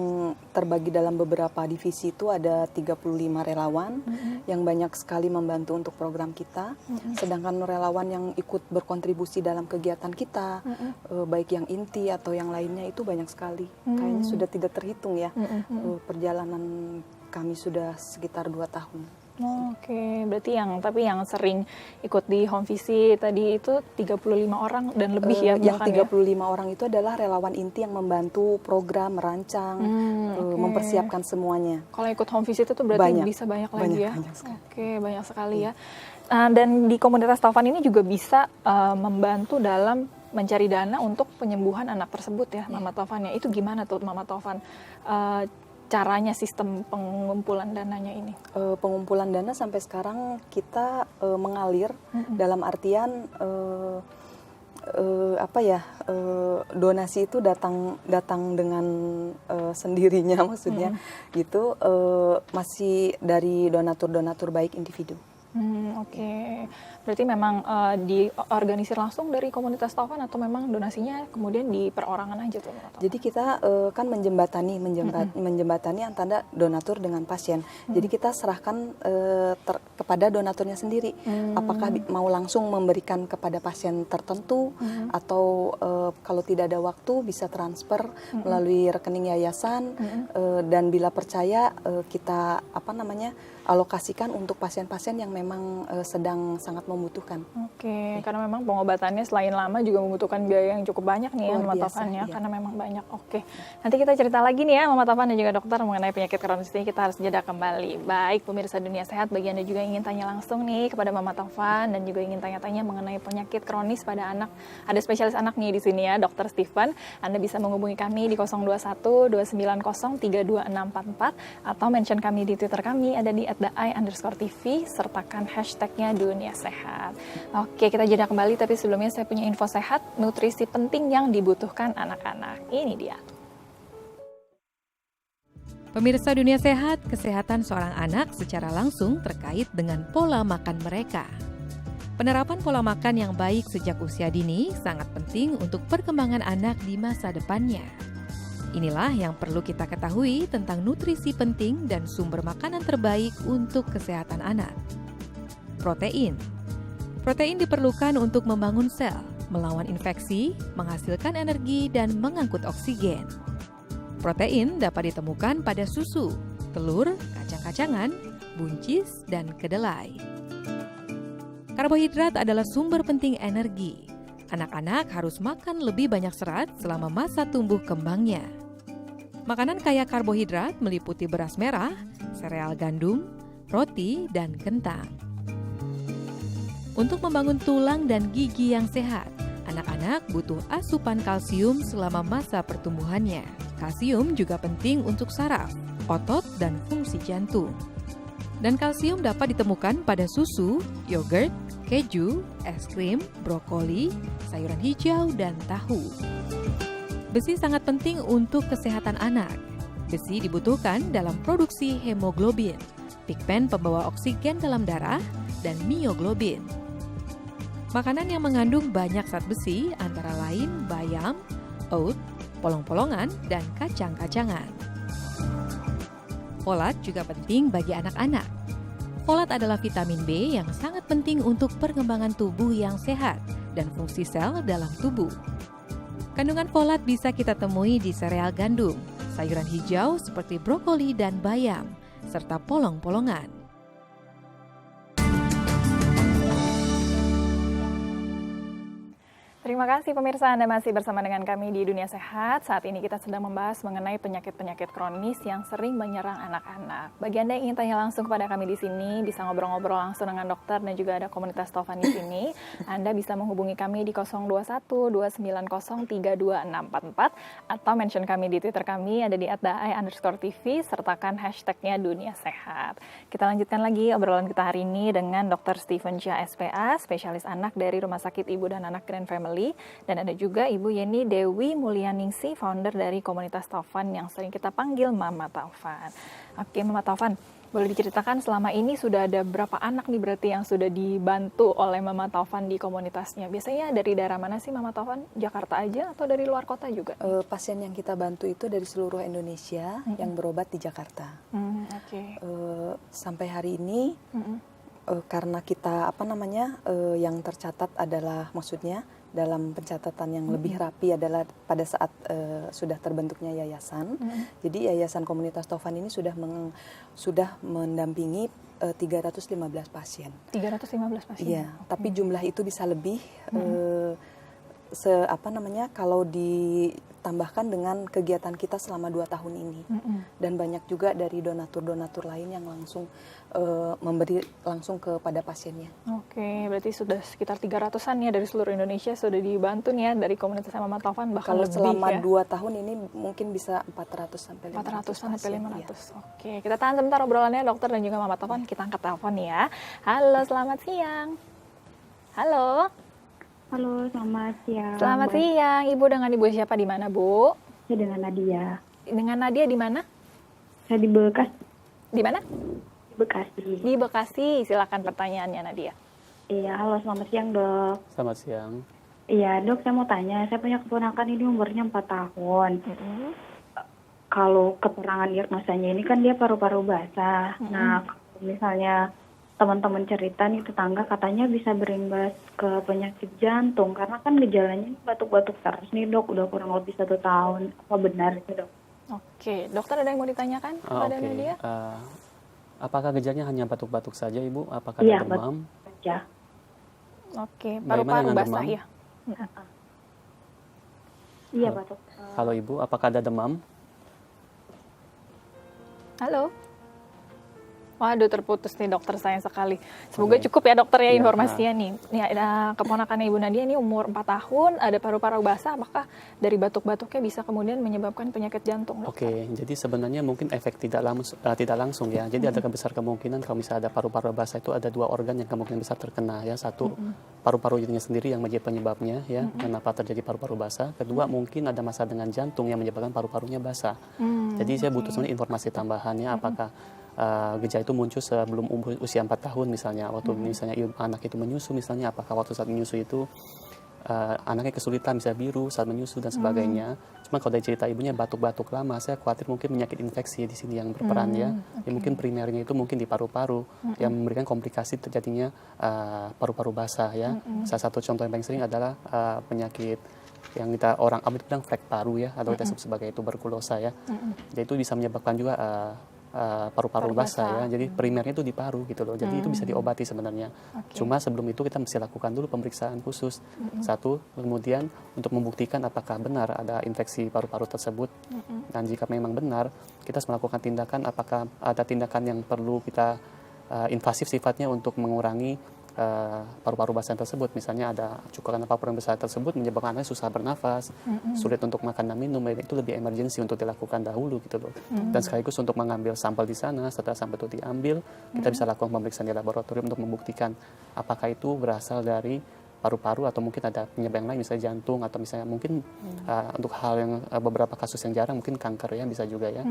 terbagi dalam beberapa divisi itu ada 35 relawan yang banyak sekali membantu untuk program kita. Sedangkan relawan yang ikut berkontribusi dalam kegiatan kita, baik yang inti atau yang lainnya, itu banyak sekali. Kayaknya sudah tidak terhitung ya. Perjalanan kami sudah sekitar 2 tahun. Oke, berarti yang sering ikut di home visit tadi itu 35 orang dan lebih ya? Yang 35 orang itu adalah relawan inti yang membantu program, merancang, mempersiapkan semuanya. Kalau ikut home visit itu berarti bisa banyak lagi ya? Oke, banyak sekali ya. Dan di komunitas Taufan ini juga bisa membantu dalam mencari dana untuk penyembuhan anak tersebut ya, Mama Taufan ya. Itu gimana tuh Mama Taufan? Caranya, sistem pengumpulan dananya ini? Pengumpulan dana sampai sekarang kita mengalir dalam artian donasi itu datang dengan sendirinya, maksudnya gitu, masih dari donatur baik individu. Oke. Berarti memang diorganisir langsung dari komunitas Taufan atau memang donasinya kemudian di perorangan aja tuh? Jadi kita kan menjembatani antara donatur dengan pasien. Jadi kita serahkan kepada donaturnya sendiri. Apakah mau langsung memberikan kepada pasien tertentu atau kalau tidak ada waktu bisa transfer melalui rekening yayasan, dan bila percaya kita alokasikan untuk pasien-pasien yang memang sedang sangat membutuhkan. Oke, karena memang pengobatannya selain lama juga membutuhkan biaya yang cukup banyak nih ya, Mama Taufan ya, karena memang banyak. Oke, nanti kita cerita lagi nih ya Mama Taufan dan juga dokter mengenai penyakit kronis ini. Kita harus jeda kembali. Baik pemirsa Dunia Sehat, bagi Anda juga ingin tanya langsung nih kepada Mama Taufan dan juga ingin tanya-tanya mengenai penyakit kronis pada anak, ada spesialis anak nih di sini ya, Dokter Stephen. Anda bisa menghubungi kami di 021 290 32644 atau mention kami di Twitter kami, ada di @dai_tv, sertakan hashtagnya Dunia Sehat. Oke, kita jeda kembali, tapi sebelumnya saya punya info sehat, nutrisi penting yang dibutuhkan anak-anak. Ini dia. Pemirsa Dunia Sehat, kesehatan seorang anak secara langsung terkait dengan pola makan mereka. Penerapan pola makan yang baik sejak usia dini sangat penting untuk perkembangan anak di masa depannya. Inilah yang perlu kita ketahui tentang nutrisi penting dan sumber makanan terbaik untuk kesehatan anak. Protein. Protein diperlukan untuk membangun sel, melawan infeksi, menghasilkan energi, dan mengangkut oksigen. Protein dapat ditemukan pada susu, telur, kacang-kacangan, buncis, dan kedelai. Karbohidrat adalah sumber penting energi. Anak-anak harus makan lebih banyak serat selama masa tumbuh kembangnya. Makanan kaya karbohidrat meliputi beras merah, sereal gandum, roti, dan kentang. Untuk membangun tulang dan gigi yang sehat, anak-anak butuh asupan kalsium selama masa pertumbuhannya. Kalsium juga penting untuk saraf, otot, dan fungsi jantung. Dan kalsium dapat ditemukan pada susu, yogurt, keju, es krim, brokoli, sayuran hijau, dan tahu. Besi sangat penting untuk kesehatan anak. Besi dibutuhkan dalam produksi hemoglobin, pigmen pembawa oksigen dalam darah, dan mioglobin. Makanan yang mengandung banyak zat besi antara lain bayam, oat, polong-polongan, dan kacang-kacangan. Folat juga penting bagi anak-anak. Folat adalah vitamin B yang sangat penting untuk perkembangan tubuh yang sehat dan fungsi sel dalam tubuh. Kandungan folat bisa kita temui di sereal gandum, sayuran hijau seperti brokoli dan bayam, serta polong-polongan. Terima kasih pemirsa, Anda masih bersama dengan kami di Dunia Sehat. Saat ini kita sedang membahas mengenai penyakit-penyakit kronis yang sering menyerang anak-anak. Bagi Anda yang ingin tanya langsung kepada kami di sini, bisa ngobrol-ngobrol langsung dengan dokter dan juga ada komunitas Taufan di sini. Anda bisa menghubungi kami di 021 290 32644 atau mention kami di Twitter kami ada di @daai_tv sertakan hashtagnya Dunia Sehat. Kita lanjutkan lagi obrolan kita hari ini dengan Dr. Steven Chia SPA, spesialis anak dari Rumah Sakit Ibu dan Anak Grand Family. Dan ada juga Ibu Yeni Dewi Mulyaningsi, founder dari komunitas Taufan yang sering kita panggil Mama Taufan. Oke, Mama Taufan, boleh diceritakan selama ini sudah ada berapa anak nih berarti yang sudah dibantu oleh Mama Taufan di komunitasnya? Biasanya dari daerah mana sih Mama Taufan? Jakarta aja atau dari luar kota juga? Pasien yang kita bantu itu dari seluruh Indonesia yang berobat di Jakarta. Sampai hari ini karena kita yang tercatat adalah maksudnya dalam pencatatan yang lebih rapi adalah pada saat sudah terbentuknya yayasan. Jadi Yayasan Komunitas Taufan ini sudah mendampingi 315 pasien. 315 pasien. Iya, tapi jumlah itu bisa lebih kalau ditambahkan dengan kegiatan kita selama 2 tahun ini. Dan banyak juga dari donatur-donatur lain yang langsung memberi langsung kepada pasiennya. Oke, berarti sudah sekitar 300-an ya dari seluruh Indonesia sudah dibantu nih ya dari komunitas Mama Taufan, bahkan kalau lebih selama ya. 2 tahun ini mungkin bisa 400 sampai 500 sampai 500. iya. Oke, kita tahan sebentar obrolannya dokter dan juga Mama Taufan. Kita angkat telepon ya. Halo, selamat siang. Halo. Halo, selamat siang. Selamat siang. Ibu dengan Ibu siapa di mana, Bu? Saya dengan Nadia. Dengan Nadia di mana? Saya di Bekasi. Di mana? Di Bekasi. Di Bekasi. Silakan pertanyaannya Nadia. Iya, halo, selamat siang, Dok. Selamat siang. Iya, Dok, saya mau tanya. Saya punya keponakan ini umurnya 4 tahun. Kalau keterangan diagnosanya ini kan dia paru-paru basah. Nah, kalau misalnya teman-teman cerita nih tetangga katanya bisa berimbas ke penyakit jantung karena kan gejalanya batuk-batuk terus nih, Dok, udah kurang lebih 1 tahun. Apa benar itu, Dok? Oke, dokter ada yang mau ditanyakan kepada Nadia? Apakah gejalanya hanya batuk-batuk saja, Ibu? Apakah Iya, ada demam? Ya. Oke, Bagaimana paru-paru dengan basah demam? ya. Iya, batuk. Halo Ibu, apakah ada demam? Halo. Waduh, terputus nih dokter, sayang sekali. Semoga Oke. cukup ya dokter ya Iya, informasinya nih. Nih ada keponakannya Ibu Nadia ini umur 4 tahun, ada paru-paru basah, apakah dari batuk-batuknya bisa kemudian menyebabkan penyakit jantung, dokter? Oke, jadi sebenarnya mungkin efek tidak langsung ya. Jadi ada besar kemungkinan kalau misalnya ada paru-paru basah itu ada 2 organ yang kemungkinan besar terkena ya. Satu, paru-parunya sendiri yang menjadi penyebabnya ya. Kenapa terjadi paru-paru basah. Kedua, mungkin ada masalah dengan jantung yang menyebabkan paru-parunya basah. Jadi saya butuh sebenarnya informasi tambahannya apakah gejala itu muncul sebelum usia 4 tahun misalnya, waktu misalnya anak itu menyusu misalnya, apakah waktu saat menyusu itu anaknya kesulitan bisa biru saat menyusu dan sebagainya. Cuma kalau dari cerita ibunya batuk-batuk lama, saya khawatir mungkin penyakit infeksi di sini yang berperan ya. Ya mungkin primernya itu mungkin di paru-paru yang memberikan komplikasi terjadinya paru-paru basah ya. Salah satu contoh yang paling sering adalah penyakit yang kita orang awam itu bilang flek paru ya, atau kita sebut sebagai tuberkulosa ya. Jadi itu bisa menyebabkan juga paru-paru basah ya. Jadi primernya itu di paru gitu loh. Jadi itu bisa diobati sebenarnya. Cuma sebelum itu kita mesti lakukan dulu pemeriksaan khusus. Satu, kemudian untuk membuktikan apakah benar ada infeksi paru-paru tersebut. Dan jika memang benar, kita harus melakukan tindakan, apakah ada tindakan yang perlu kita invasif sifatnya untuk mengurangi paru-paru basah tersebut. Misalnya ada cukuran paru-paru basah tersebut menyebabkan anaknya susah bernafas, sulit untuk makan dan minum, itu lebih emergensi untuk dilakukan dahulu gitu loh. Dan sekaligus untuk mengambil sampel di sana, setelah sampel itu diambil, kita bisa lakukan pemeriksaan di laboratorium untuk membuktikan apakah itu berasal dari paru-paru atau mungkin ada penyebab yang lain, misalnya jantung atau misalnya mungkin untuk hal yang beberapa kasus yang jarang mungkin kanker ya bisa juga ya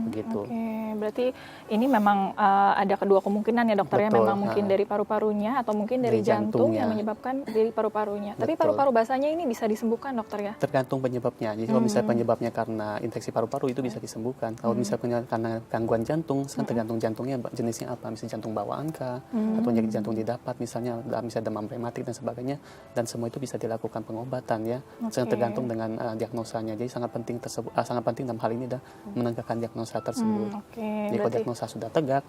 begitu. Oke, berarti ini memang ada kedua kemungkinan ya dokter ya, Betul, memang mungkin dari paru-parunya atau mungkin dari jantung yang jantungnya. menyebabkan dari paru-parunya. Tapi Betul. paru-paru basahnya ini bisa disembuhkan dokter ya? Tergantung penyebabnya. Jadi kalau misalnya penyebabnya karena infeksi paru-paru itu bisa disembuhkan. Kalau misalnya karena gangguan jantung, kan tergantung jantungnya jenisnya apa. Misalnya jantung bawaan kah, atau penyakit jantung didapat, misalnya demam rematik dan sebagainya. dan semua itu bisa dilakukan pengobatan ya, sangat tergantung dengan diagnosanya. Jadi sangat penting dalam hal ini adalah menegakkan diagnosa tersebut. Jadi kalau diagnosa sudah tegak,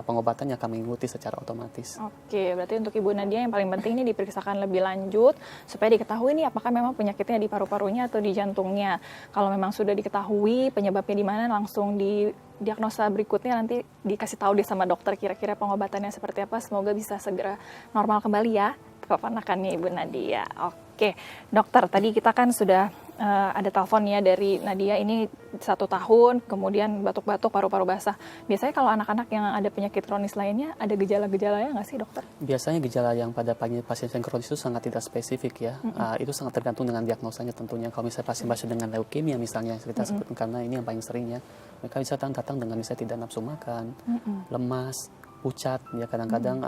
pengobatannya akan mengikuti secara otomatis. Berarti untuk Ibu Nadia yang paling penting ini diperiksakan lebih lanjut supaya diketahui nih apakah memang penyakitnya di paru-parunya atau di jantungnya. Kalau memang sudah diketahui penyebabnya di mana, langsung di diagnosa berikutnya nanti dikasih tahu deh sama dokter kira-kira pengobatannya seperti apa. Semoga bisa segera normal kembali ya keponakannya Ibu Nadia. Oke, dokter, tadi kita kan sudah ada telepon ya dari Nadia, ini 1 tahun, kemudian batuk-batuk, paru-paru basah. Biasanya kalau anak-anak yang ada penyakit kronis lainnya, ada gejala-gejalanya nggak sih dokter? Biasanya gejala yang pada pasien kronis itu sangat tidak spesifik ya. Itu sangat tergantung dengan diagnosanya tentunya. Kalau misalnya pasien-pasien dengan leukemia misalnya, kita sebut karena ini yang paling sering ya, mereka bisa datang dengan misalnya tidak nafsu makan, lemas, pucat, ya kadang-kadang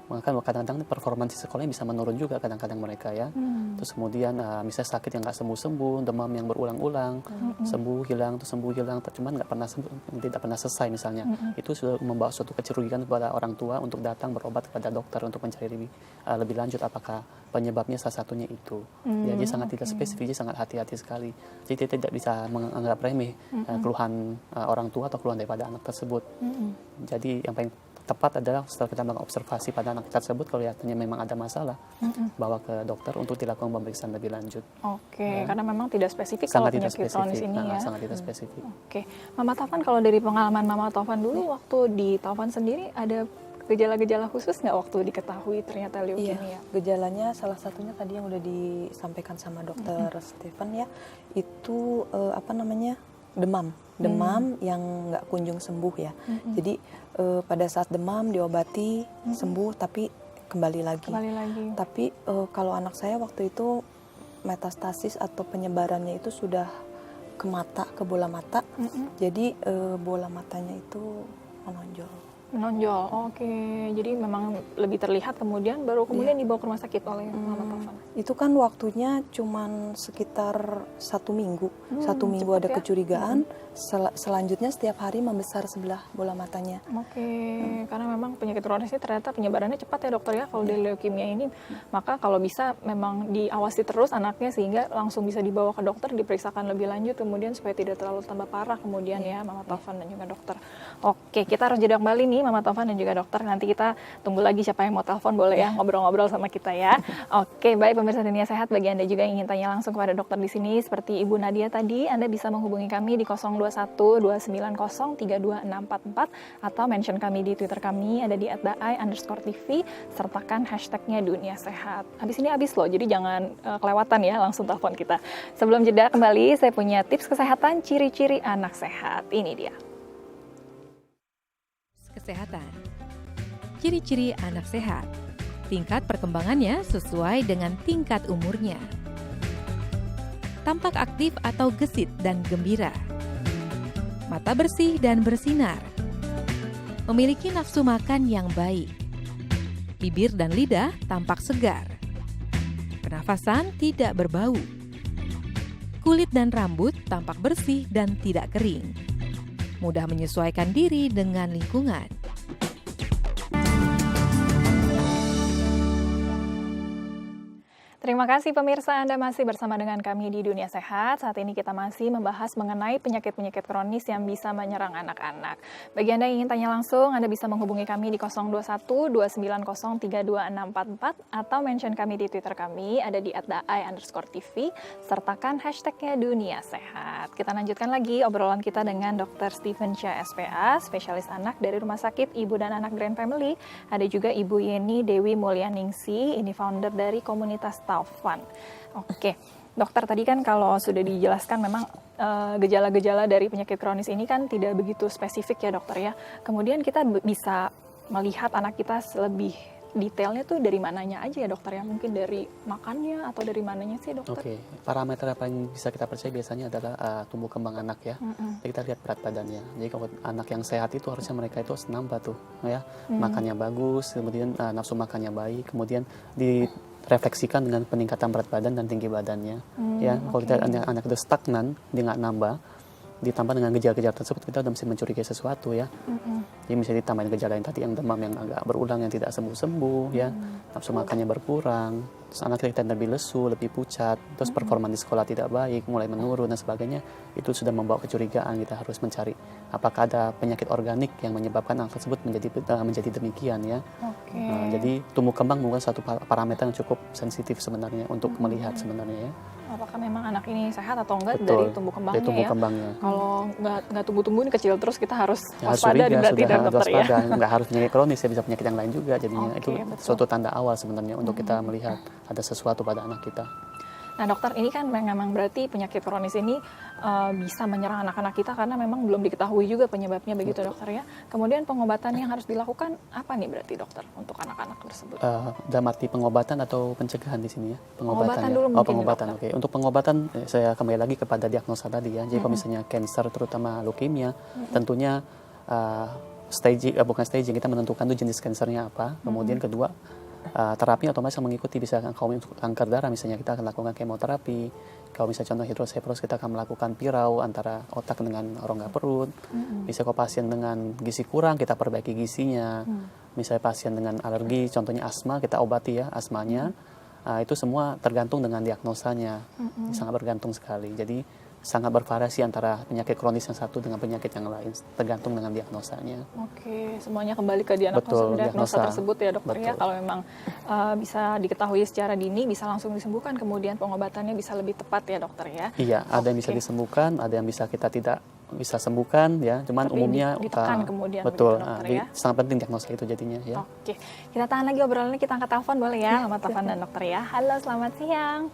kadang-kadang performansi sekolahnya bisa menurun juga kadang-kadang mereka ya. Terus kemudian misalnya sakit yang nggak sembuh-sembuh, demam yang berulang-ulang, sembuh hilang, cuman nggak pernah sembuh, tidak pernah selesai misalnya. Itu sudah membawa suatu kecurigaan kepada orang tua untuk datang berobat kepada dokter untuk mencari lebih lanjut apakah penyebabnya salah satunya itu. Jadi sangat tidak spesifik, jadi sangat hati-hati sekali. Jadi tidak bisa menganggap remeh keluhan orang tua atau keluhan daripada anak tersebut. Jadi yang paling tepat adalah setelah kita melakukan observasi pada anak tersebut, kalau kelihatannya memang ada masalah, bawa ke dokter untuk dilakukan pemeriksaan lebih lanjut. Karena memang tidak spesifik kalau penyakit kronis ini ya. Sangat tidak spesifik. Mama Taufan, kalau dari pengalaman Mama Taufan dulu, waktu di Taufan sendiri ada gejala-gejala khusus nggak waktu diketahui ternyata leukemia? Iya, gejalanya salah satunya tadi yang udah disampaikan sama dokter Stephen ya, itu demam yang nggak kunjung sembuh ya. Jadi pada saat demam diobati sembuh tapi kembali lagi. Tapi kalau anak saya waktu itu metastasis atau penyebarannya itu sudah ke mata, ke bola mata. Jadi bola matanya itu menonjol. Jadi memang lebih terlihat kemudian dibawa ke rumah sakit oleh Mama Taufan. Itu kan waktunya cuman sekitar 1 minggu. 1 minggu ada kecurigaan, selanjutnya setiap hari membesar sebelah bola matanya. Karena memang penyakit kronis ini ternyata penyebarannya cepat ya dokter ya. Kalau di leukemia ini, maka kalau bisa memang diawasi terus anaknya sehingga langsung bisa dibawa ke dokter, diperiksakan lebih lanjut kemudian supaya tidak terlalu tambah parah kemudian ya Mama Taufan dan juga dokter. Kita harus jeda kembali nih Mama Taufan dan juga dokter. Nanti kita tunggu lagi siapa yang mau telepon, boleh ya ngobrol-ngobrol sama kita ya. Baik pemirsa Dunia Sehat, bagi Anda juga yang ingin tanya langsung kepada dokter di sini seperti Ibu Nadia tadi, Anda bisa menghubungi kami di 021 290 32644 atau mention kami di Twitter kami ada di @daai_tv, sertakan hashtagnya Dunia Sehat. Habis ini habis loh, jadi jangan kelewatan ya, langsung telepon kita. Sebelum jeda kembali, saya punya tips kesehatan ciri-ciri anak sehat. Ini dia. Kesehatan. Ciri-ciri anak sehat. Tingkat perkembangannya sesuai dengan tingkat umurnya. Tampak aktif atau gesit dan gembira. Mata bersih dan bersinar. Memiliki nafsu makan yang baik. Bibir dan lidah tampak segar. Pernafasan tidak berbau. Kulit dan rambut tampak bersih dan tidak kering. Mudah menyesuaikan diri dengan lingkungan. Terima kasih pemirsa, Anda masih bersama dengan kami di Dunia Sehat. Saat ini kita masih membahas mengenai penyakit-penyakit kronis yang bisa menyerang anak-anak. Bagi Anda yang ingin tanya langsung, Anda bisa menghubungi kami di 021 290 32644 atau mention kami di Twitter kami, ada di @daai_tv, sertakan hashtagnya Dunia Sehat. Kita lanjutkan lagi obrolan kita dengan Dr. Stephen Chia SPA, spesialis anak dari Rumah Sakit Ibu dan Anak Grand Family. Ada juga Ibu Yeni Dewi Mulyaningsi, ini founder dari komunitas Taufan. Dokter, tadi kan kalau sudah dijelaskan memang gejala-gejala dari penyakit kronis ini kan tidak begitu spesifik ya dokter ya. Kemudian kita bisa melihat anak kita lebih detailnya tuh dari mananya aja ya dokter ya? Mungkin dari makannya atau dari mananya sih dokter? Parameter apa yang bisa kita percaya biasanya adalah tumbuh kembang anak ya. Kita lihat berat badannya. Jadi kalau anak yang sehat itu harusnya mereka itu harus nambah tuh ya. Makannya bagus, kemudian nafsu makannya baik, kemudian direfleksikan dengan peningkatan berat badan dan tinggi badannya. Kalau kita anak itu stagnan, dia nggak nambah, ditambah dengan gejala-gejala tersebut kita udah mesti mencurigai sesuatu ya. Jadi misalnya ditambahin gejala yang tadi, yang demam yang agak berulang yang tidak sembuh-sembuh ya, nafsu makannya berkurang, terus anak kita lebih lesu, lebih pucat, terus performa di sekolah tidak baik, mulai menurun dan sebagainya, itu sudah membawa kecurigaan. Kita harus mencari apakah ada penyakit organik yang menyebabkan anak tersebut menjadi demikian ya. Nah, jadi tumbuh kembang bukan satu parameter yang cukup sensitif sebenarnya untuk melihat sebenarnya ya. Apakah memang anak ini sehat atau enggak Betul, dari tumbuh kembangnya dari tumbuh ya? kembangnya. Kalau nggak tumbuh-tumbuh ini kecil terus kita harus Ya, harus waspada curiga, berarti sudah dan harus dokter ya. waspada. Nggak harus penyakit kronis ya, bisa penyakit yang lain juga jadinya. Oke, Itu betul. suatu tanda awal sebenarnya untuk kita melihat ada sesuatu pada anak kita. Nah dokter, ini kan memang berarti penyakit kronis ini bisa menyerang anak-anak kita karena memang belum diketahui juga penyebabnya begitu dokter ya. Kemudian pengobatan yang harus dilakukan apa nih berarti dokter untuk anak-anak tersebut? Dalam arti pengobatan atau pencegahan di sini ya? Pengobatan ya? dulu mungkin, pengobatan. dokter. Oke. Untuk pengobatan saya kembali lagi kepada diagnosa tadi ya. Jadi kalau misalnya cancer terutama leukemia, tentunya bukan staging, kita menentukan tuh jenis kansernya apa. Kemudian kedua, terapi otomatis yang mengikuti, bisa kalau untuk kanker darah misalnya kita akan lakukan kemoterapi. Kalau misalnya contoh hidrosefalus kita akan melakukan pirau antara otak dengan rongga perut. Bisa kalau pasien dengan gizi kurang kita perbaiki gizinya. Misalnya pasien dengan alergi, contohnya asma, kita obati ya asmanya. Itu semua tergantung dengan diagnosanya. Sangat bergantung sekali. Jadi sangat bervariasi antara penyakit kronis yang satu dengan penyakit yang lain, tergantung dengan diagnosanya. Oke, semuanya kembali ke Betul, diagnosa diagnosa. tersebut ya dokter ya. Betul. Kalau memang bisa diketahui secara dini, bisa langsung disembuhkan, kemudian pengobatannya bisa lebih tepat ya dokter ya. Iya, ada yang bisa Oke. disembuhkan, ada yang bisa kita tidak bisa sembuhkan ya. Cuman Tapi umumnya ditekan kemudian betul. begitu, dokter, ya. Sangat penting diagnosa itu jadinya ya. Oke, kita tahan lagi obrolannya, kita angkat telepon boleh ya sama telepon dan dokter ya. Halo, selamat siang.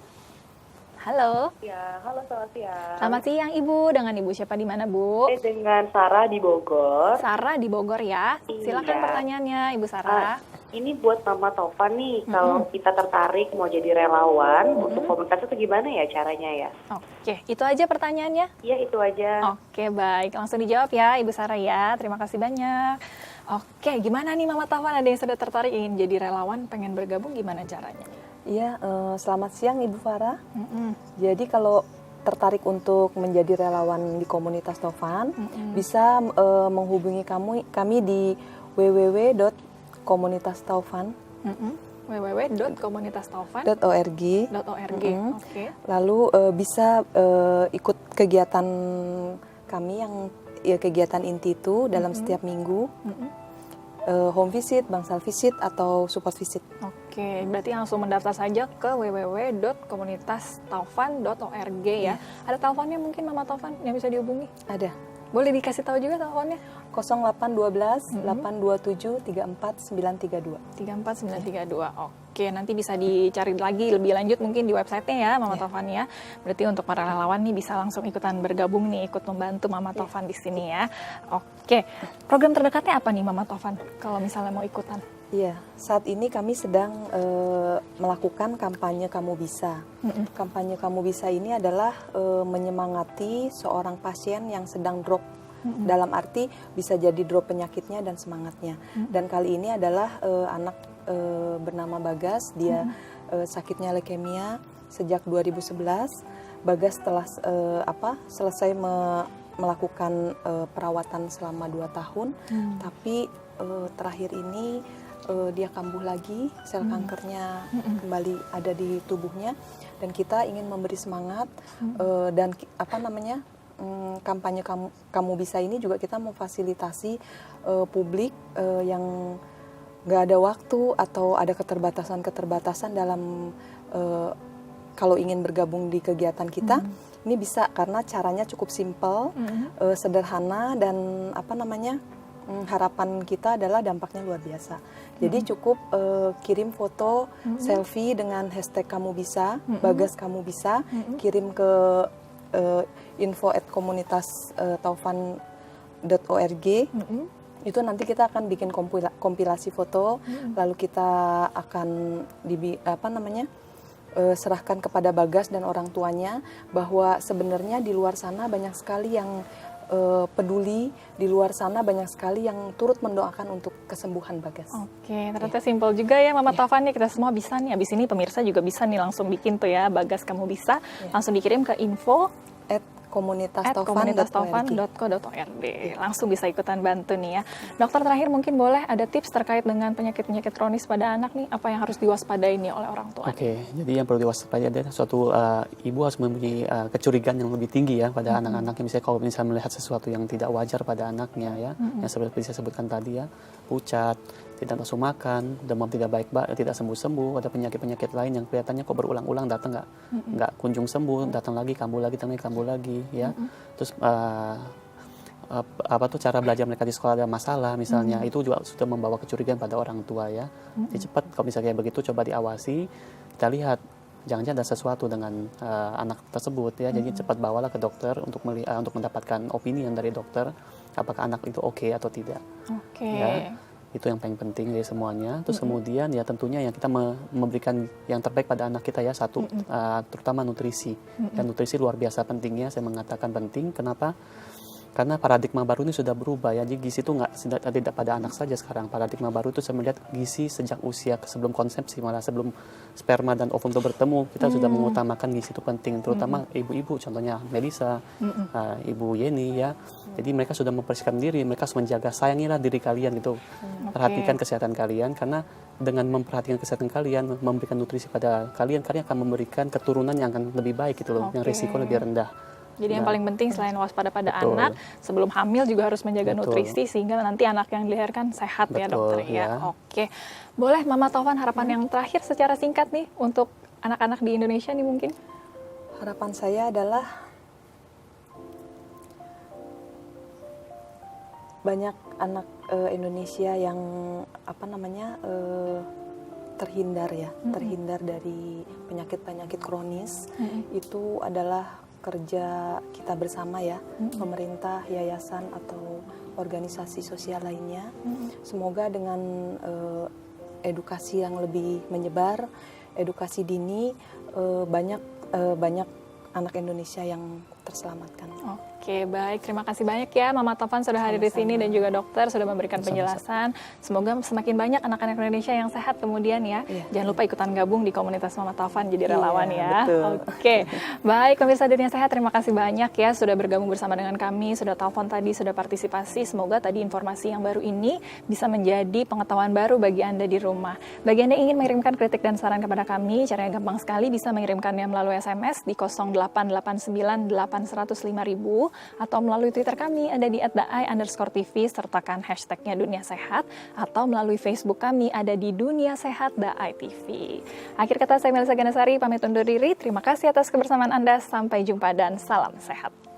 Halo, Ya, halo selamat siang. selamat siang Ibu. Dengan Ibu siapa di mana Bu? Dengan Sarah di Bogor. Sarah di Bogor ya. Silakan Iya. pertanyaannya Ibu Sarah. Ini buat Mama Tovan nih, kalau kita tertarik mau jadi relawan untuk komunitas itu gimana ya caranya ya? Oke, itu aja pertanyaannya. Iya itu aja. Oke, baik. Langsung dijawab ya Ibu Sarah ya. Terima kasih banyak. Oke, gimana nih Mama Tovan, ada yang sudah tertarik ingin jadi relawan, pengen bergabung, gimana caranya? Iya, selamat siang Ibu Farah. Jadi kalau tertarik untuk menjadi relawan di komunitas Tovan, bisa menghubungi kami di www.komunitastaufan.org. www.komunitastaufan.org. Oke. Lalu bisa ikut kegiatan kami yang kegiatan inti itu dalam setiap minggu. Home visit, bangsal visit, atau support visit. Oke, berarti langsung mendaftar saja ke www.komunitastaufan.org ya. Ada teleponnya mungkin Mama Tovan yang bisa dihubungi? Ada Boleh dikasih tahu juga teleponnya? 0812 827 34932. 34932. Oke, nanti bisa dicari lagi lebih lanjut mungkin di websitenya ya Mama Tovan ya. Berarti untuk para relawan nih bisa langsung ikutan bergabung nih, ikut membantu Mama Tovan di sini ya. Oke, program terdekatnya apa nih Mama Tovan kalau misalnya mau ikutan? Iya, saat ini kami sedang melakukan kampanye Kamu Bisa. Kampanye Kamu Bisa ini adalah menyemangati seorang pasien yang sedang drop. Dalam arti bisa jadi drop penyakitnya dan semangatnya. Dan kali ini adalah anak bernama Bagas, dia sakitnya leukemia sejak 2011. Bagas telah selesai melakukan perawatan selama 2 tahun, tapi terakhir ini dia kambuh lagi, sel kankernya kembali ada di tubuhnya, dan kita ingin memberi semangat dan kampanye kamu Bisa ini juga kita memfasilitasi publik yang nggak ada waktu atau ada keterbatasan dalam kalau ingin bergabung di kegiatan kita. Ini bisa karena caranya cukup simpel, sederhana, dan harapan kita adalah dampaknya luar biasa. Jadi cukup kirim foto selfie dengan hashtag Kamu Bisa, Bagas Kamu Bisa, kirim ke info@komunitastaufan.org. Itu nanti kita akan bikin kompilasi foto, lalu kita akan serahkan kepada Bagas dan orang tuanya bahwa sebenarnya di luar sana banyak sekali yang peduli, di luar sana banyak sekali yang turut mendoakan untuk kesembuhan Bagas. Oke, ternyata simpel juga ya Mama Tovan ya, kita semua bisa nih. Abis ini pemirsa juga bisa nih langsung bikin tuh ya Bagas Kamu Bisa, langsung dikirim ke info komunitas.taufan.co.id. Langsung bisa ikutan bantu nih ya. Dokter, terakhir mungkin boleh ada tips terkait dengan penyakit-penyakit kronis pada anak nih, apa yang harus diwaspadai nih oleh orang tua? Oke, jadi yang perlu diwaspadai adalah suatu ibu harus mempunyai kecurigaan yang lebih tinggi ya pada anak-anaknya. Misalnya kalau misalnya melihat sesuatu yang tidak wajar pada anaknya ya, yang seperti saya sebutkan tadi ya, pucat, tidak nafsu makan, demam tidak baik, tidak sembuh-sembuh, ada penyakit-penyakit lain yang kelihatannya kok berulang-ulang datang nggak kunjung sembuh, datang lagi, kambuh lagi ya. Terus cara belajar mereka di sekolah ada masalah misalnya, itu juga sudah membawa kecurigaan pada orang tua ya. Jadi cepat kalau misalnya kayak begitu coba diawasi, kita lihat jangan-jangan ada sesuatu dengan anak tersebut ya. Jadi cepat bawalah ke dokter untuk mendapatkan opini dari dokter apakah anak itu oke atau tidak. Ya. Itu yang paling penting dari semuanya. Terus kemudian ya tentunya yang kita memberikan yang terbaik pada anak kita ya, satu terutama nutrisi. Dan nutrisi luar biasa pentingnya, saya mengatakan penting. Kenapa? Karena paradigma baru ini sudah berubah ya. Jadi gizi itu tidak pada anak saja sekarang. Paradigma baru itu saya melihat gizi sejak usia sebelum konsepsi, malah sebelum sperma dan ovum itu bertemu, kita sudah mengutamakan gizi itu penting. Terutama ibu-ibu, contohnya Melisa, Ibu Yeni ya. Jadi mereka sudah mempersiapkan diri, mereka harus menjaga, sayangilah diri kalian gitu. Perhatikan kesehatan kalian, karena dengan memperhatikan kesehatan kalian, memberikan nutrisi pada kalian akan memberikan keturunan yang akan lebih baik gitu loh, yang risiko lebih rendah. Jadi yang paling penting selain waspada pada anak, sebelum hamil juga harus menjaga nutrisi sehingga nanti anak yang dilahirkan sehat ya dokter ya. Oke, boleh Mama Taufan harapan yang terakhir secara singkat nih untuk anak-anak di Indonesia nih mungkin? Harapan saya adalah banyak anak Indonesia yang terhindar dari penyakit-penyakit kronis. Itu adalah kerja kita bersama ya, pemerintah, yayasan atau organisasi sosial lainnya. Semoga dengan edukasi yang lebih menyebar, edukasi dini, banyak anak Indonesia yang terselamatkan. Oke, baik. Terima kasih banyak ya Mama Taufan sudah hadir di sini dan juga dokter sudah memberikan penjelasan. Semoga semakin banyak anak-anak Indonesia yang sehat kemudian ya. Jangan lupa ikutan gabung di komunitas Mama Taufan jadi relawan ya. Betul. Oke. Baik, pemirsa Dunia Sehat, terima kasih banyak ya sudah bergabung bersama dengan kami, sudah telepon tadi, sudah partisipasi. Semoga tadi informasi yang baru ini bisa menjadi pengetahuan baru bagi Anda di rumah. Bagi Anda yang ingin mengirimkan kritik dan saran kepada kami, caranya gampang sekali, bisa mengirimkannya melalui SMS di 08898105.000 atau melalui Twitter kami ada di @daai_tv, sertakan hashtagnya Dunia Sehat, atau melalui Facebook kami ada di Dunia Sehat Daai TV. Akhir kata, saya Melisa Ganasari pamit undur diri. Terima kasih atas kebersamaan Anda. Sampai jumpa dan salam sehat.